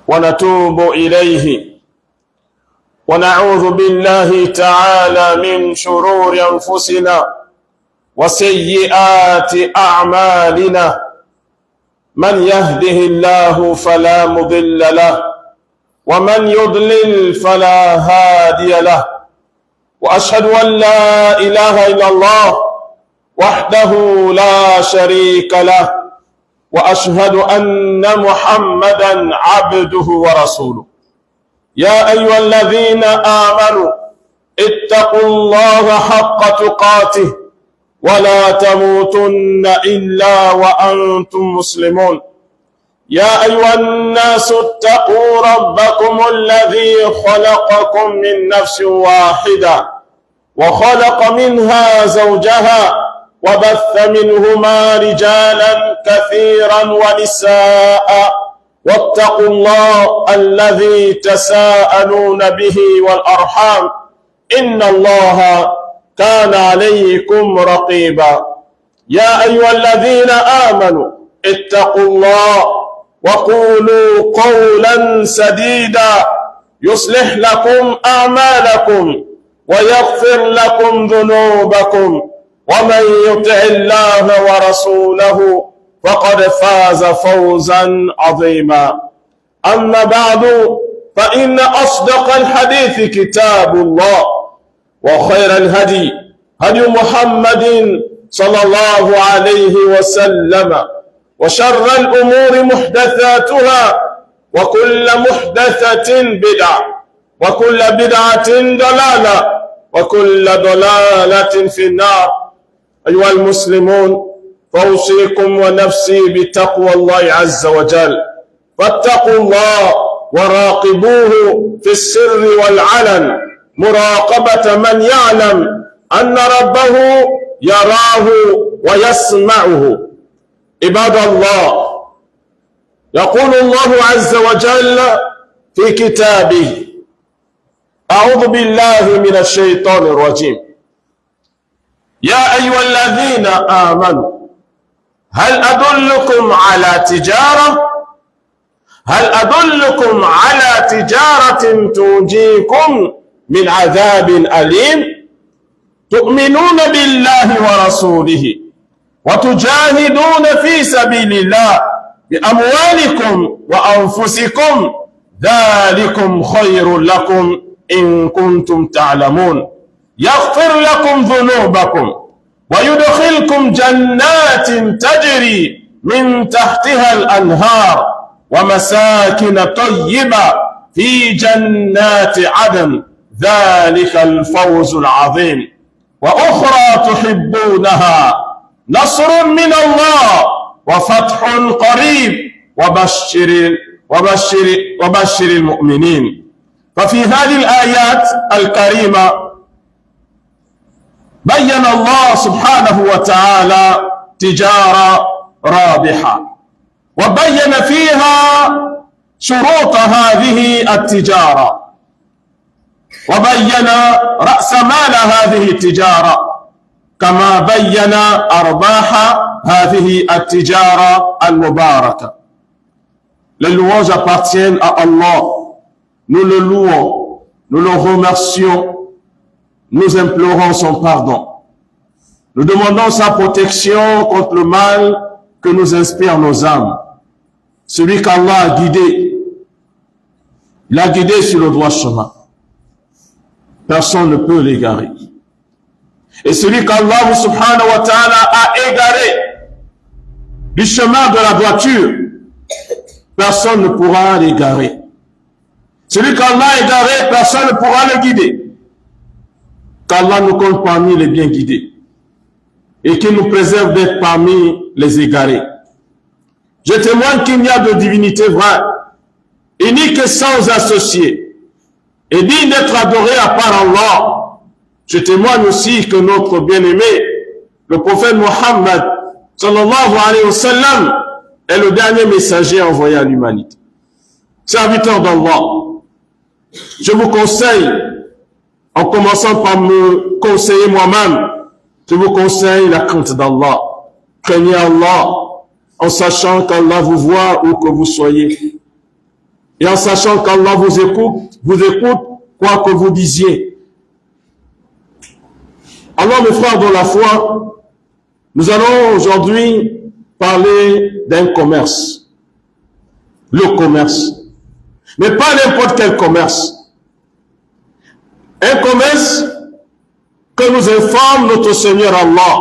ونتوب إليه ونعوذ بالله تعالى من شرور أنفسنا وسيئات أعمالنا من يهده الله فلا مضل له ومن يضلل فلا هادي له وأشهد أن لا إله إلا الله وحده لا شريك له وأشهد أن محمدا عبده ورسوله يا أيها الذين آمنوا اتقوا الله حق تقاته ولا تموتن إلا وأنتم مسلمون يا أيها الناس اتقوا ربكم الذي خلقكم من نفس واحدة وخلق منها زوجها وبث منهما رجالا كثيرا ونساء واتقوا الله الذي تساءلون به والأرحام إن الله كان عليكم رقيبا يا أيها الذين آمنوا اتقوا الله وقولوا قولا سديدا يصلح لكم أعمالكم ويغفر لكم ذنوبكم ومن يطع الله ورسوله فقد فاز فوزا عظيما أما بعد فإن أصدق الحديث كتاب الله وخير الهدي هدي محمد صلى الله عليه وسلم وشر الأمور محدثاتها وكل محدثة بدعة وكل بدعة ضلالة وكل ضلالة في النار أيها المسلمون فأوصيكم ونفسي بتقوى الله عز وجل فاتقوا الله وراقبوه في السر والعلن مراقبة من يعلم أن ربه يراه ويسمعه عباد الله يقول الله عز وجل في كتابه أعوذ بالله من الشيطان الرجيم يا أيها الذين آمنوا هل أدلكم على تجارة تنجيكم من عذاب أليم تؤمنون بالله ورسوله وتجاهدون في سبيل الله بأموالكم وأنفسكم ذلكم خير لكم إن كنتم تعلمون يغفر لكم ذنوبكم ويدخلكم جنات تجري من تحتها الأنهار ومساكن طيبة في جنات عدن ذلك الفوز العظيم وأخرى تحبونها نصر من الله وفتح قريب وبشر المؤمنين. ففي هذه الآيات الكريمة بين الله سبحانه وتعالى تجارة رابحة وبين فيها شروط هذه التجارة وبين رأس مال هذه التجارة كما بين أرباح هذه التجارة المباركة. Les louanges appartiennent à Allah. Nous le louons, nous le remercions, nous implorons son pardon. Nous demandons sa protection contre le mal que nous inspirent nos âmes. Celui qu'Allah a guidé, il a guidé sur le droit chemin. Personne ne peut l'égarer. Et celui qu'Allah subhanahu wa ta'ala a égaré du chemin de la droiture, personne ne pourra l'égarer. Celui qu'Allah a égaré, personne ne pourra le guider. Qu'Allah nous compte parmi les bien guidés et qu'il nous préserve d'être parmi les égarés. Je témoigne qu'il n'y a de divinité vraie, unique sans associé, et digne d'être adoré à part Allah. Je témoigne aussi que notre bien-aimé, le prophète Mohammed, sallallahu alayhi wa sallam, est le dernier messager envoyé à l'humanité. Serviteur d'Allah, je vous conseille, en commençant par me conseiller moi-même, je vous conseille la crainte d'Allah. Craignez Allah en sachant qu'Allah vous voit où que vous soyez. et en sachant qu'Allah vous écoute quoi que vous disiez. Alors mes frères dans la foi, nous allons aujourd'hui parler d'un commerce. Le commerce. Mais pas n'importe quel commerce. Un commerce que nous informe notre Seigneur Allah.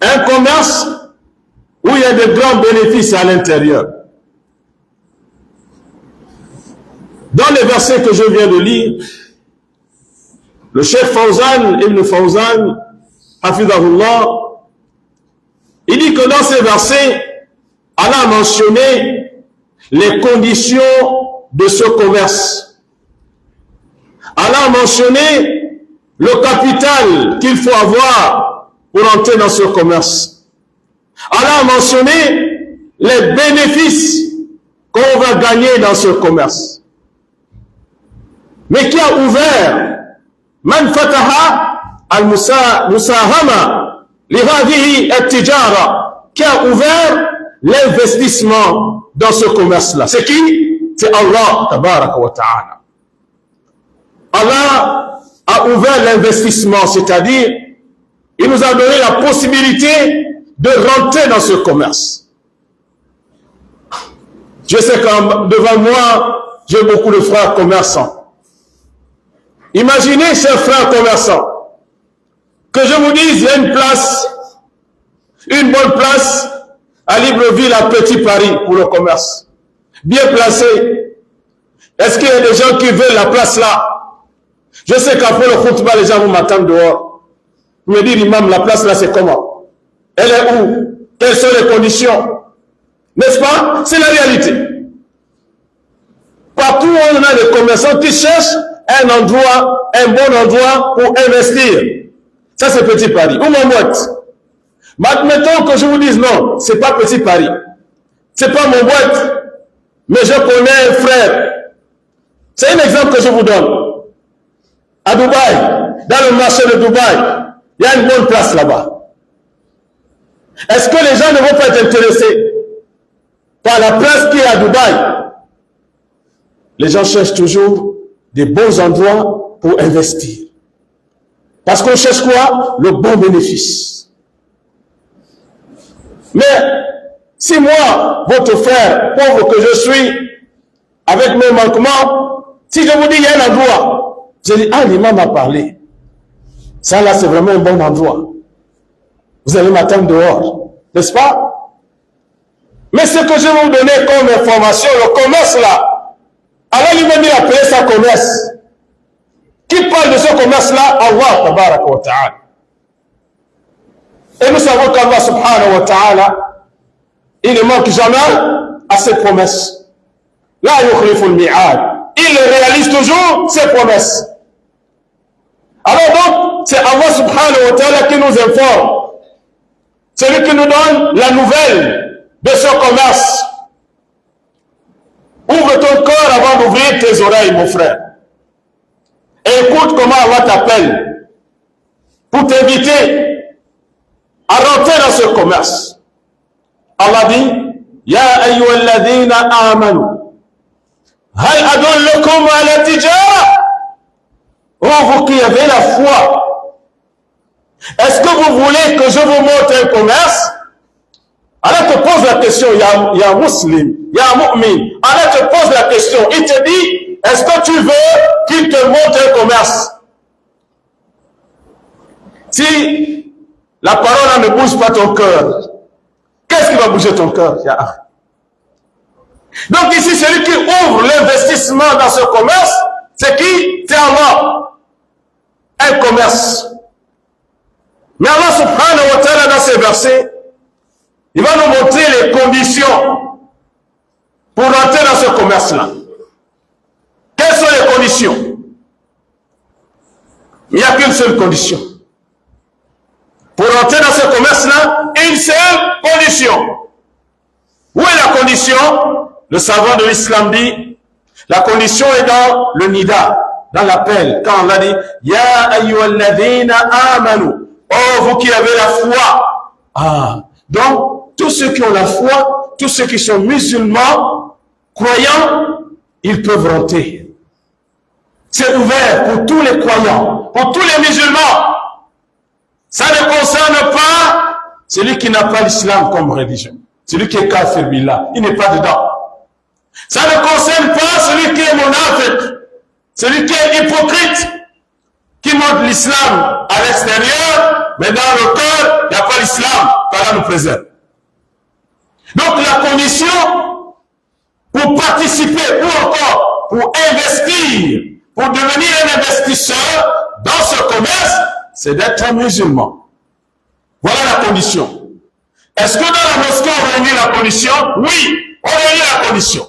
Un commerce où il y a de grands bénéfices à l'intérieur. Dans les versets que je viens de lire, le Cheikh Fawzan, Ibn Fawzan, Hafidahullah, il dit que dans ces versets, Allah a mentionné les conditions de ce commerce. Allah a mentionné le capital qu'il faut avoir pour entrer dans ce commerce. Allah a mentionné les bénéfices qu'on va gagner dans ce commerce. Mais qui a ouvert Man fataha al-musahama li hadhihi at-tijara, qui a ouvert l'investissement dans ce commerce-là. C'est qui? C'est Allah tabaraka wa ta'ala. Allah a ouvert l'investissement, c'est-à-dire il nous a donné la possibilité de rentrer dans ce commerce. Je sais que devant moi, j'ai beaucoup de frères commerçants. Imaginez, chers frères commerçants, que je vous dise, il y a une place, une bonne place à Libreville, à Petit Paris, pour le commerce. Bien placé. Est-ce qu'il y a des gens qui veulent la place là? Je sais qu'après le khutbah, les gens vous m'attendent dehors. Vous me dites, imam, la place là, c'est comment? Elle est où? Quelles sont les conditions? N'est-ce pas? C'est la réalité. Partout où on a des commerçants qui cherchent un endroit, un bon endroit pour investir. Ça, c'est Petit Paris. Ou mon boîte. Mais admettons que je vous dise non, c'est pas Petit Paris. C'est pas mon boîte. Mais je connais un frère. C'est un exemple que je vous donne. À Dubaï, dans le marché de Dubaï, il y a une bonne place là-bas. Est-ce que les gens ne vont pas être intéressés par la place qui est à Dubaï? Les gens cherchent toujours des bons endroits pour investir. Parce qu'on cherche quoi? Le bon bénéfice. Mais si moi, votre frère, pauvre que je suis, avec mes manquements, si je vous dis il y a un endroit, je dis, ah, l'imam m'a parlé. Ça là, c'est vraiment un bon endroit. Vous allez m'attendre dehors, n'est-ce pas? Mais ce que je vais vous donner comme information, le commerce là, Allah lui-même il a appelé ça commerce. Qui parle de ce commerce-là? Allah tabaraka wa ta'ala. Et nous savons qu'Allah subhanahu wa ta'ala, il ne manque jamais à ses promesses. La yukhlifu al-mi'ad. Il réalise toujours ses promesses. Alors donc, c'est Allah subhanahu wa ta'ala qui nous informe. C'est lui qui nous donne la nouvelle de ce commerce. Ouvre ton cœur avant d'ouvrir tes oreilles, mon frère. Et écoute comment Allah t'appelle pour t'inviter à rentrer dans ce commerce. Allah dit, Ya ayyuhalladhina amanu, hal adullukum ala tijara. Oh, vous qui avez la foi, est-ce que vous voulez que je vous montre un commerce? Allah te pose la question, ya muslim, ya mu'min. Allah te pose la question, il te dit, est-ce que tu veux qu'il te montre un commerce? Si la parole ne bouge pas ton cœur, qu'est-ce qui va bouger ton cœur? Donc ici, celui qui ouvre l'investissement dans ce commerce, c'est qui? C'est Allah. Un commerce. Mais Allah subhanahu wa ta'ala dans ces versets, il va nous montrer les conditions pour rentrer dans ce commerce-là. Quelles sont les conditions? Il n'y a qu'une seule condition. Pour rentrer dans ce commerce-là, une seule condition. Où est la condition? Le savant de l'islam dit, la condition est dans le nida, dans l'appel. Quand on l'a dit, Ya ayyuhalladhina amanu. Oh, vous qui avez la foi. Ah, donc, tous ceux qui ont la foi, tous ceux qui sont musulmans, croyants, ils peuvent rentrer. C'est ouvert pour tous les croyants, pour tous les musulmans. Ça ne concerne pas celui qui n'a pas l'islam comme religion. Celui qui est kafir billah, il n'est pas dedans. Ça ne concerne pas celui qui est monafique, celui qui est hypocrite, qui montre l'islam à l'extérieur, mais dans le cœur, il n'y a pas l'islam. Qu'Allah nous préserve. Donc la condition pour participer, ou encore pour investir, pour devenir un investisseur dans ce commerce, c'est d'être musulman. Voilà la condition. Est-ce que dans la mosquée on réunit la condition? Oui, on réunit la condition.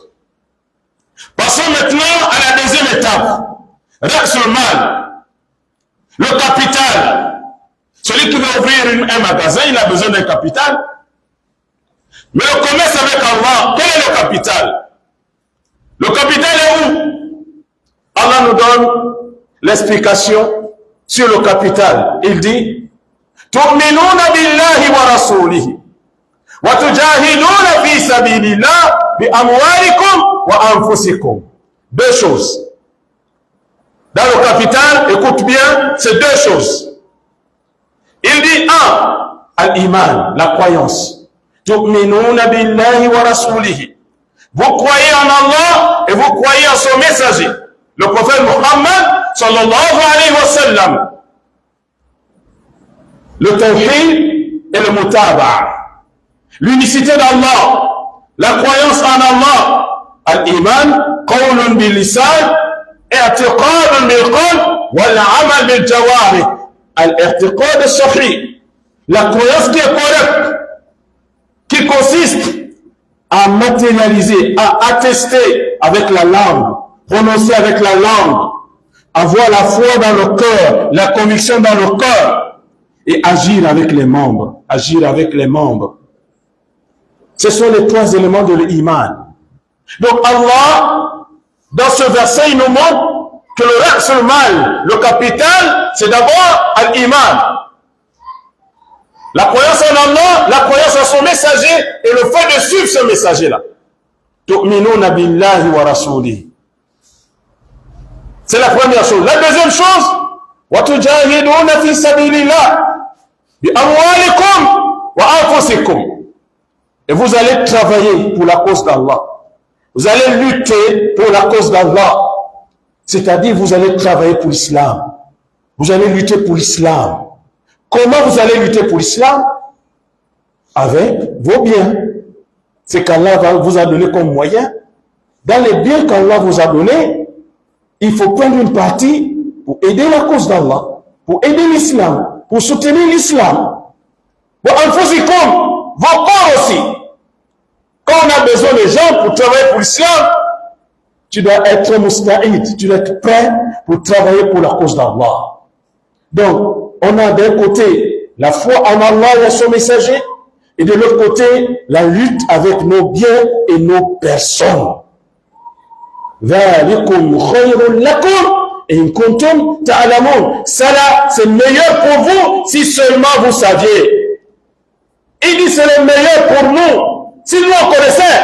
Passons maintenant à la deuxième étape. Ra'sul mal, le capital. Celui qui veut ouvrir un magasin, il a besoin d'un capital. Mais le commerce avec Allah, quel est le capital? Le capital est où? Allah nous donne l'explication sur le capital. Il dit, tu'minuna billahi wa rasulihi wa tujahiduna fi sabilillah bi amwalikum wa anfusikum. Deux choses. Dans le capital, écoute bien, c'est deux choses. Il dit, un, al-iman, la croyance. Tu'minuna billahi wa rasulihi. Vous croyez en Allah et vous croyez en son messager, le prophète Muhammad sallallahu alayhi wa sallam. Le tawhid et le mutaba'a. L'unicité d'Allah, la croyance en Allah. Al-iman, qawlun bil lisan, i'tiqadun bil qalb, wal amal bil jawarih. Al-i'tiqad as-sahih. La croyance qui est correcte, qui consiste à matérialiser, à attester avec la langue, prononcer avec la langue, avoir la foi dans le cœur, la conviction dans le cœur, et agir avec les membres, agir avec les membres. Ce sont les trois éléments de l'iman. Donc Allah, dans ce verset, il nous montre que le ra'sul mal, le capital, c'est d'abord al-iman. La croyance en Allah, la croyance en son messager et le fait de suivre ce messager-là. Tu'minuna billahi wa rasulihi. C'est la première chose. La deuxième chose, wa tujahiduna fi sabilillah bi amwalikum wa anfusikum. Et vous allez travailler pour la cause d'Allah. Vous allez lutter pour la cause d'Allah. C'est-à-dire, vous allez travailler pour l'islam. Vous allez lutter pour l'islam. Comment vous allez lutter pour l'islam? Avec vos biens. C'est qu'Allah vous a donné comme moyen. Dans les biens qu'Allah vous a donnés, il faut prendre une partie pour aider la cause d'Allah, pour aider l'islam, pour soutenir l'islam. Vos corps aussi. Quand on a besoin de gens pour travailler pour l'islam, tu dois être musta'id, tu dois être prêt pour travailler pour la cause d'Allah. Donc, on a d'un côté la foi en Allah et son messager, et de l'autre côté, la lutte avec nos biens et nos personnes. ذَلِكُمْ خَيْرٌ لَكُمْ إِن كُنتُمْ تَعْلَمُونَ. Ça là, c'est meilleur pour vous si seulement vous saviez. Il dit c'est le meilleur pour nous. Si nous on connaissait,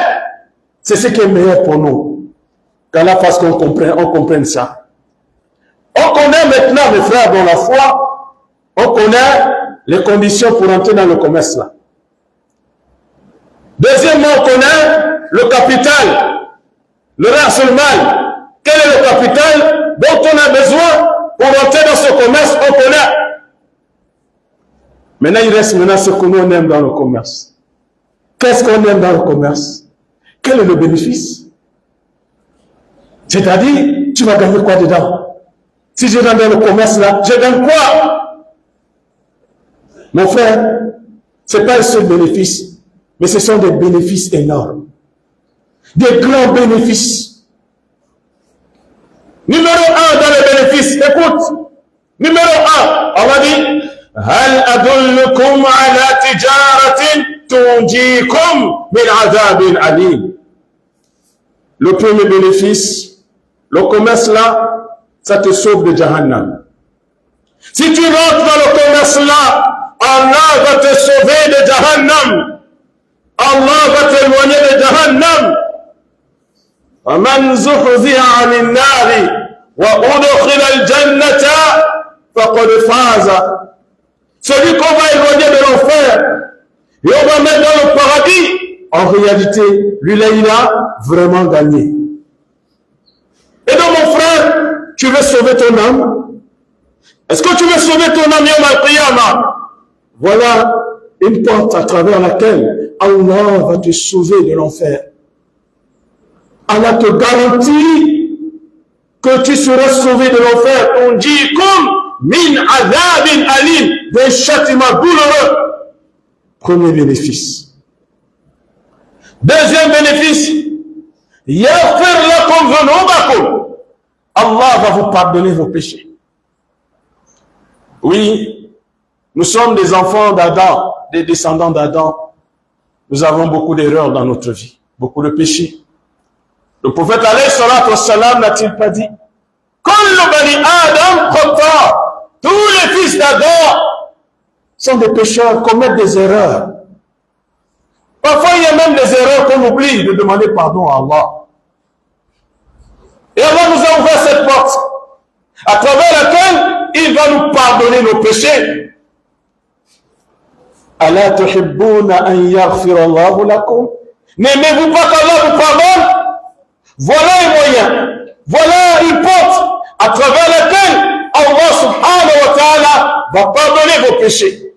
c'est ce qui est meilleur pour nous. Qu'Allah fasse qu'on comprenne ça. On connaît maintenant, mes frères, dans la foi, on connaît les conditions pour entrer dans le commerce là. Deuxièmement, on connaît le capital, le ra'sul mal. Quel est le capital dont on a besoin pour entrer dans ce commerce? On connaît. Maintenant, il reste ce que nous on aime dans le commerce. Qu'est-ce qu'on aime dans le commerce? Quel est le bénéfice? C'est-à-dire, tu vas gagner quoi dedans? Si je rentre dans le commerce là, je gagne quoi? Mon frère, ce n'est pas le seul bénéfice, mais ce sont des bénéfices énormes. Des grands bénéfices. Numéro 1 dans les bénéfices, écoute. Numéro 1, on va dire, هل أدلكم على تجارة تنجيكم من عذاب أليم. Le premier bénéfice, le commerce là, ça te sauve de Jahannam. Si tu rentres dans le commerce là, Allah va te sauver de Jahannam. Allah va t'éloigner de Jahannam. ومن زحزح عن النار وأدخل الجنة فقد فاز. Celui qu'on va éloigner de l'enfer et on va mettre dans le paradis, en réalité, lui là, il a vraiment gagné. Et donc mon frère, tu veux sauver ton âme? Est-ce que tu veux sauver ton âme Yawm al-Qiyamah? Voilà une porte à travers laquelle Allah va te sauver de l'enfer. Allah te garantit que tu seras sauvé de l'enfer. On dit comme min adhabin alim, d'un châtiment douloureux. Premier bénéfice. Deuxième bénéfice, yaghfir lakum dhunubakum. Allah va vous pardonner vos péchés. Oui, nous sommes des enfants d'Adam, des descendants d'Adam. Nous avons beaucoup d'erreurs dans notre vie, beaucoup de péchés. Le prophète alayhi salatu wassalam n'a-t-il pas dit Kullu bani Adam khata. Tous les fils d'Adam sont des pécheurs, commettent des erreurs. Parfois, il y a même des erreurs qu'on oublie de demander pardon à Allah. Et Allah nous a ouvert cette porte, à travers laquelle il va nous pardonner nos péchés. Ala tuhibbuna an yaghfira Allahu lakum. N'aimez-vous pas qu'Allah vous pardonne? Voilà un moyen, voilà une porte à travers laquelle Allah subhanahu wa ta'ala va pardonner vos péchés.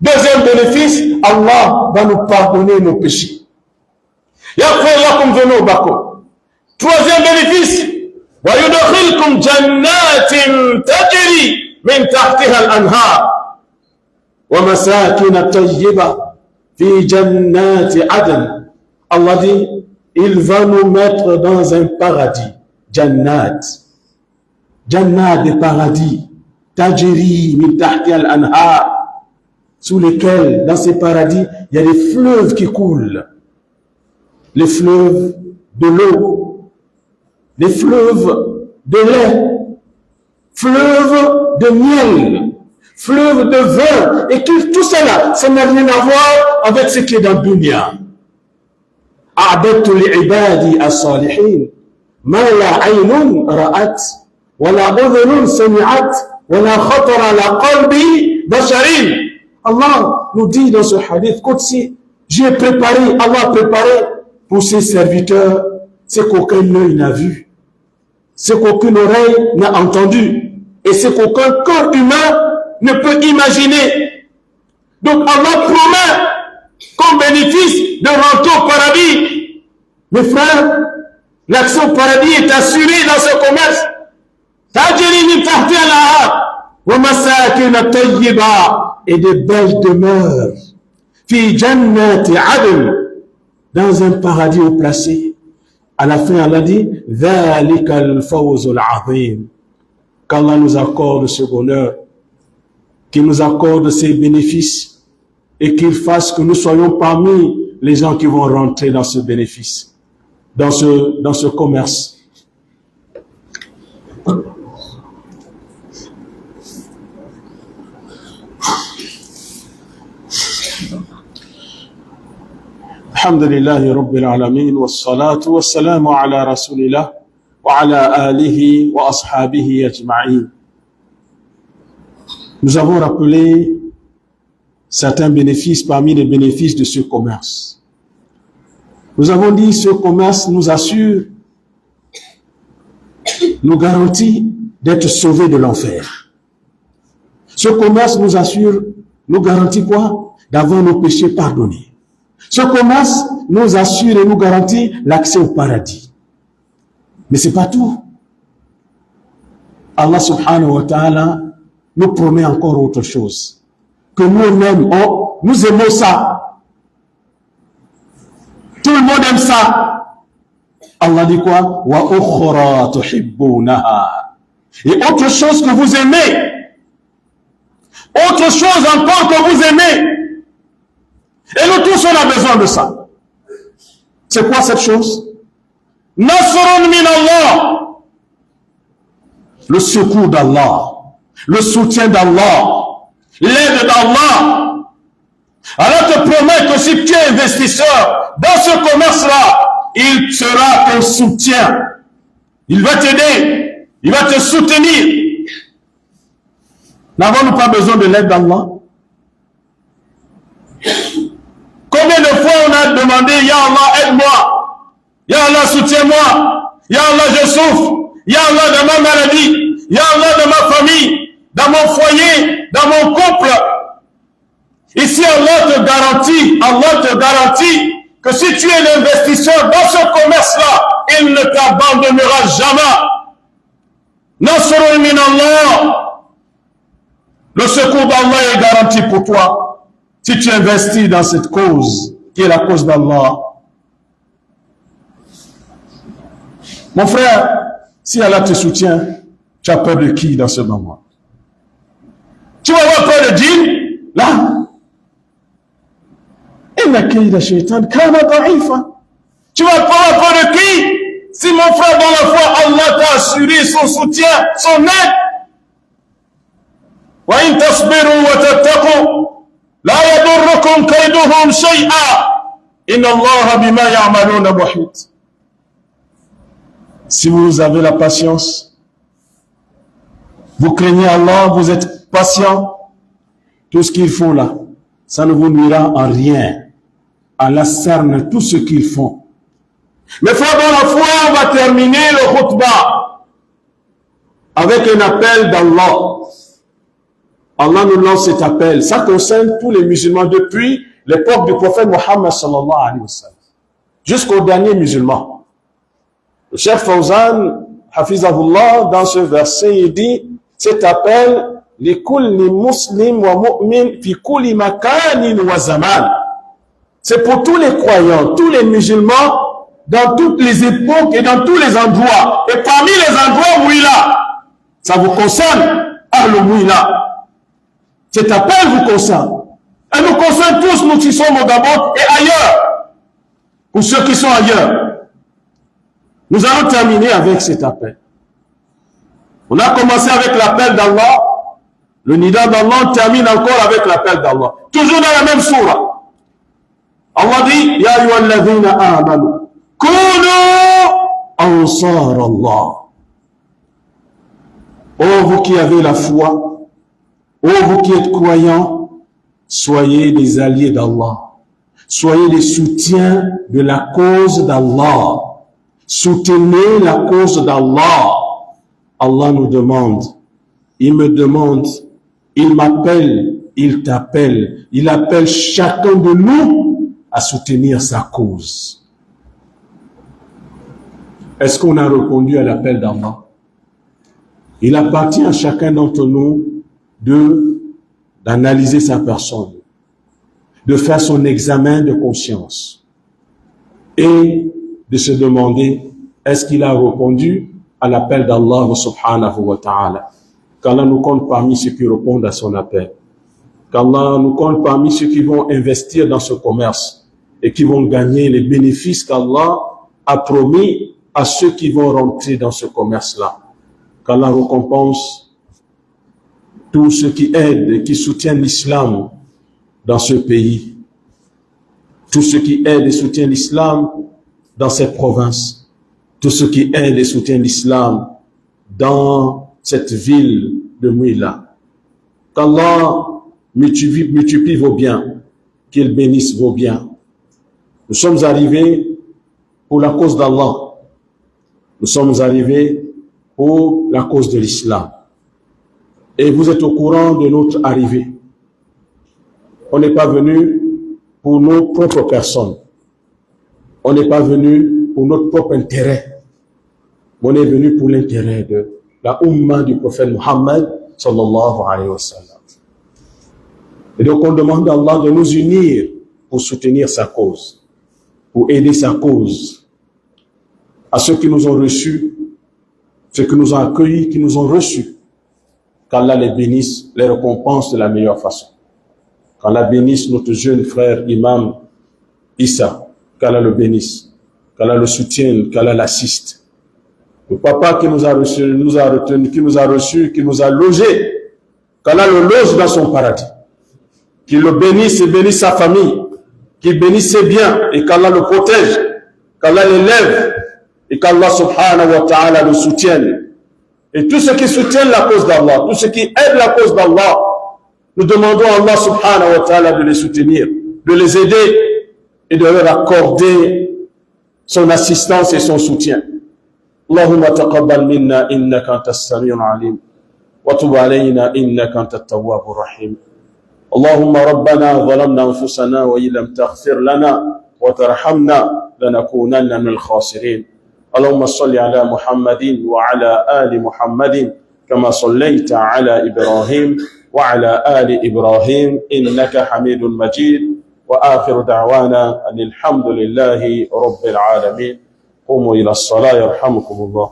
Deuxième bénéfice, Allah va nous pardonner nos péchés. Yaghfir lakum dhunubakum. Troisième bénéfice, wa yudkhilkum jannatin tajri min tahtiha al-anhar wa masakin tayyiba fi jannati adn. Allah dit, il va nous mettre dans un paradis, Jannat. Jannat des paradis, Tajiri, min tahti al-anhar, sous lesquels, dans ces paradis, il y a des fleuves qui coulent. Les fleuves de l'eau, les fleuves de lait, fleuves de miel, fleuves de vin, et tout cela, ça n'a rien à voir avec ce qui est dans le dunya. أعددت لعبادي الصالحين ما لا عين رأت ولا أذن سمعت ولا خطر على قلب بشر. Allah nous dit dans ce hadith Qudsi, j'ai préparé, Allah a préparé pour ses serviteurs ce qu'aucun œil n'a vu, ce qu'aucune oreille n'a entendu et ce qu'aucun corps humain ne peut imaginer. Donc Allah promet comme bénéfice de rentrer au paradis. Mes frères, l'accès au paradis est assuré dans ce commerce. Tajri min tahti al-anhar wa masakin tayyiba, et de belles demeures. Fi jannati adn, dans un paradis haut placé. À la fin, Allah dit dhalika al-fawz al-azim. Qu'Allah nous accorde ce bonheur, qu'il nous accorde ces bénéfices, et qu'il fasse que nous soyons parmi les gens qui vont rentrer dans ce bénéfice, dans ce commerce. Alhamdulillahi Rabbil Alamin, wassalatu wassalamu ala Rasulillah, wa ala alihi wa ashabihi ajma'in. Nous avons rappelé certains bénéfices parmi les bénéfices de ce commerce. Nous avons dit ce commerce nous assure, nous garantit d'être sauvés de l'enfer. Ce commerce nous assure, nous garantit quoi? D'avoir nos péchés pardonnés. Ce commerce nous assure et nous garantit l'accès au paradis. Mais c'est pas tout. Allah subhanahu wa ta'ala nous promet encore autre chose. Que nous-mêmes, nous aimons ça. Tout le monde aime ça. Allah dit quoi? Wa ukhra tuhibbunaha. Et autre chose que vous aimez. Autre chose encore que vous aimez. Et nous tous, on a besoin de ça. C'est quoi cette chose? Nasrun min Allah. Le secours d'Allah. Le soutien d'Allah. L'aide d'Allah. Allah te promet que si tu es investisseur dans ce commerce-là, il sera ton soutien. Il va t'aider, il va te soutenir. N'avons-nous pas besoin de l'aide d'Allah? Combien de fois on a demandé, Ya Allah, aide-moi, Ya Allah, soutiens-moi, Ya Allah, je souffre, Ya Allah, dans ma maladie, Ya Allah, dans ma famille, dans mon foyer, dans mon couple. Ici, Allah te garantit que si tu es l'investisseur dans ce commerce-là, il ne t'abandonnera jamais. Nasrun min Allah. Le secours d'Allah est garanti pour toi si tu investis dans cette cause qui est la cause d'Allah. Mon frère, si Allah te soutient, tu as peur de qui dans ce moment? Tu vas avoir peur de djinn? Là. Tu vas pas avoir peur de qui? Si mon frère dans la foi, Allah t'a assuré son soutien, son aide. وَإِن تَصْبِرُوا وَتَتَّقُوا لَا يَضُرُّكُمْ كَيْدُهُمْ شَيْئًا إِنَّ اللَّهَ بِمَا يَعْمَلُونَ مُحِيطٌ. Si vous avez la patience, vous craignez Allah, vous êtes patient, tout ce qu'ils font là, ça ne vous nuira en rien. Allah cerne tout ce qu'ils font. Mais frère, dans la foi, on va terminer le khutbah avec un appel d'Allah. Allah nous lance cet appel. Ça concerne tous les musulmans depuis l'époque du prophète Mohammed sallallahu alayhi wa sallam jusqu'aux derniers musulmans. Le Cheikh Fawzan, Hafizahullah, dans ce verset, il dit, cet appel, likulli muslim wa mu'min fi kulli makanin wa zaman. C'est pour tous les croyants, tous les musulmans, dans toutes les époques et dans tous les endroits. Et parmi les endroits où il a, ça vous concerne, Ahlul-Mouila. Cet appel vous concerne. Elle nous concerne tous, nous qui sommes au Gabon et ailleurs. Pour ceux qui sont ailleurs. Nous allons terminer avec cet appel. On a commencé avec l'appel d'Allah. Le nida d'Allah termine encore avec l'appel d'Allah. Toujours dans la même sourate. Allah dit, Ya ayyuhalladhina amanu, kunu ansar Allah. Oh, vous qui avez la foi, oh, vous qui êtes croyants, soyez des alliés d'Allah. Soyez les soutiens de la cause d'Allah. Soutenez la cause d'Allah. Allah nous demande, il me demande, il m'appelle, il t'appelle, il appelle chacun de nous à soutenir sa cause. Est-ce qu'on a répondu à l'appel d'Allah? Il appartient à chacun d'entre nous d'analyser sa personne, de faire son examen de conscience et de se demander est-ce qu'il a répondu à l'appel d'Allah subhanahu wa ta'ala. Qu'Allah nous compte parmi ceux qui répondent à son appel. Qu'Allah nous compte parmi ceux qui vont investir dans ce commerce et qui vont gagner les bénéfices qu'Allah a promis à ceux qui vont rentrer dans ce commerce-là. Qu'Allah récompense tous ceux qui aident et qui soutiennent l'islam dans ce pays. Tous ceux qui aident et soutiennent l'islam dans cette province. Tous ceux qui aident et soutiennent l'islam dans cette ville de Mouila. Qu'Allah multiplie vos biens, qu'il bénisse vos biens. Nous sommes arrivés pour la cause d'Allah. Nous sommes arrivés pour la cause de l'islam. Et vous êtes au courant de notre arrivée. On n'est pas venu pour nos propres personnes. On n'est pas venu pour notre propre intérêt. On est venu pour l'intérêt de la Ummah du prophète Muhammad sallallahu alayhi wa sallam. Et donc on demande à Allah de nous unir pour soutenir sa cause, pour aider sa cause. À ceux qui nous ont reçus, ceux qui nous ont accueillis, qui nous ont reçus, qu'Allah les bénisse, les récompense de la meilleure façon. Qu'Allah bénisse notre jeune frère imam Issa, qu'Allah le bénisse, qu'Allah le soutienne, qu'Allah l'assiste. Le papa qui nous a reçus, nous a retenu, qui nous a reçus, qui nous a logés, qu'Allah le loge dans son paradis. Qu'il le bénisse et bénisse sa famille, qu'il bénisse ses biens et qu'Allah le protège, qu'Allah l'élève et qu'Allah subhanahu wa ta'ala le soutienne. Et tous ceux qui soutiennent la cause d'Allah, tous ceux qui aident la cause d'Allah, nous demandons à Allah subhanahu wa ta'ala de les soutenir, de les aider et de leur accorder son assistance et son soutien. Allahumma taqabbal minna innaka antas sami'ul alim wa tub alayna innaka antat tawwabur rahim. Allahumma rabbana zalamna anfusana wa illam taghfir lana wa tarhamna lanakunanna minal khasirin. اللهم صل على محمد وعلى آل محمد كما صليت على إبراهيم وعلى آل إبراهيم إنك حميد مجيد وآخر دعوانا أن الحمد لله رب العالمين قوموا إلى الصلاة يرحمكم الله